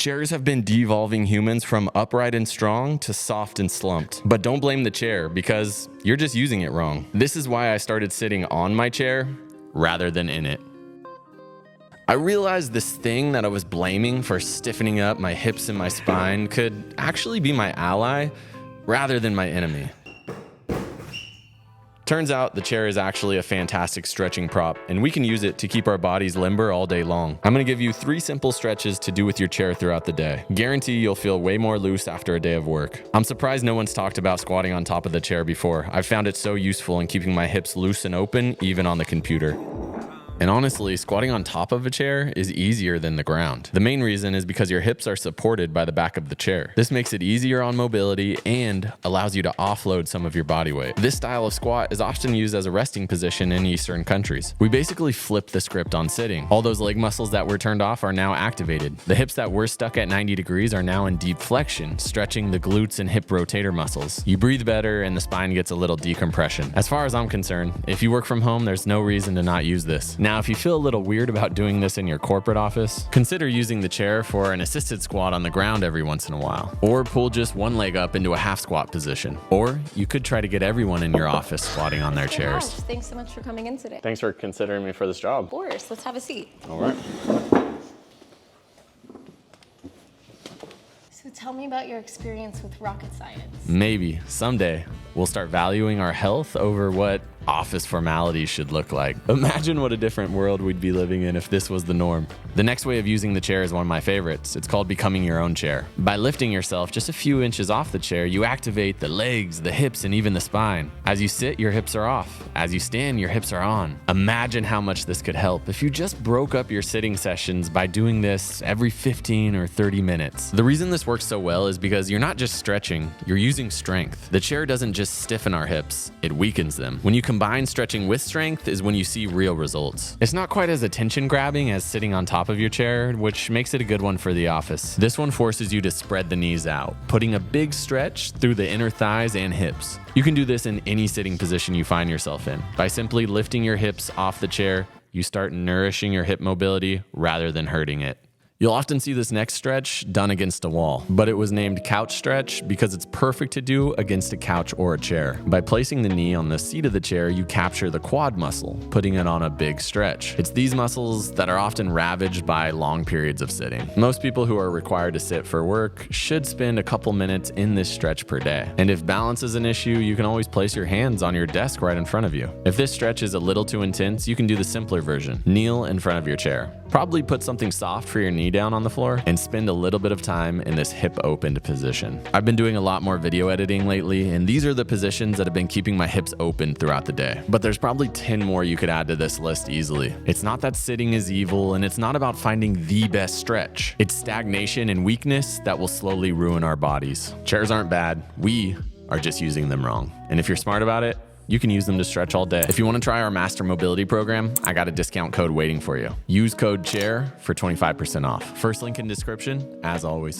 Chairs have been devolving humans from upright and strong to soft and slumped. But don't blame the chair because you're just using it wrong. This is why I started sitting on my chair rather than in it. I realized this thing that I was blaming for stiffening up my hips and my spine could actually be my ally rather than my enemy. Turns out the chair is actually a fantastic stretching prop, and we can use it to keep our bodies limber all day long. I'm gonna give you 3 simple stretches to do with your chair throughout the day. Guarantee you'll feel way more loose after a day of work. I'm surprised no one's talked about squatting on top of the chair before. I've found it so useful in keeping my hips loose and open, even on the computer. And honestly, squatting on top of a chair is easier than the ground. The main reason is because your hips are supported by the back of the chair. This makes it easier on mobility and allows you to offload some of your body weight. This style of squat is often used as a resting position in Eastern countries. We basically flip the script on sitting. All those leg muscles that were turned off are now activated. The hips that were stuck at 90 degrees are now in deep flexion, stretching the glutes and hip rotator muscles. You breathe better and the spine gets a little decompression. As far as I'm concerned, if you work from home, there's no reason to not use this. Now, if you feel a little weird about doing this in your corporate office, consider using the chair for an assisted squat on the ground every once in a while. Or pull just one leg up into a half squat position. Or you could try to get everyone in your office squatting on their chairs. Gosh, thanks so much for coming in today. Thanks for considering me for this job. Of course, let's have a seat. All right. So tell me about your experience with rocket science. Maybe someday we'll start valuing our health over what office formalities should look like. Imagine what a different world we'd be living in if this was the norm. The next way of using the chair is one of my favorites. It's called becoming your own chair. By lifting yourself just a few inches off the chair, you activate the legs, the hips, and even the spine. As you sit, your hips are off. As you stand, your hips are on. Imagine how much this could help if you just broke up your sitting sessions by doing this every 15 or 30 minutes. The reason this works so well is because you're not just stretching, you're using strength. The chair doesn't just stiffen our hips, it weakens them. When you combine stretching with strength is when you see real results. It's not quite as attention grabbing as sitting on top of your chair, which makes it a good one for the office. This one forces you to spread the knees out, putting a big stretch through the inner thighs and hips. You can do this in any sitting position you find yourself in. By simply lifting your hips off the chair, you start nourishing your hip mobility rather than hurting it. You'll often see this next stretch done against a wall, but it was named couch stretch because it's perfect to do against a couch or a chair. By placing the knee on the seat of the chair, you capture the quad muscle, putting it on a big stretch. It's these muscles that are often ravaged by long periods of sitting. Most people who are required to sit for work should spend a couple minutes in this stretch per day. And if balance is an issue, you can always place your hands on your desk right in front of you. If this stretch is a little too intense, you can do the simpler version. Kneel in front of your chair. Probably put something soft for your knee down on the floor and spend a little bit of time in this hip opened position. I've been doing a lot more video editing lately, and these are the positions that have been keeping my hips open throughout the day. But there's probably 10 more you could add to this list easily. It's not that sitting is evil, and it's not about finding the best stretch. It's stagnation and weakness that will slowly ruin our bodies. Chairs aren't bad. We are just using them wrong. And if you're smart about it, you can use them to stretch all day. If you want to try our Master Mobility program, I got a discount code waiting for you. Use code CHAIR for 25% off. First link in description, as always.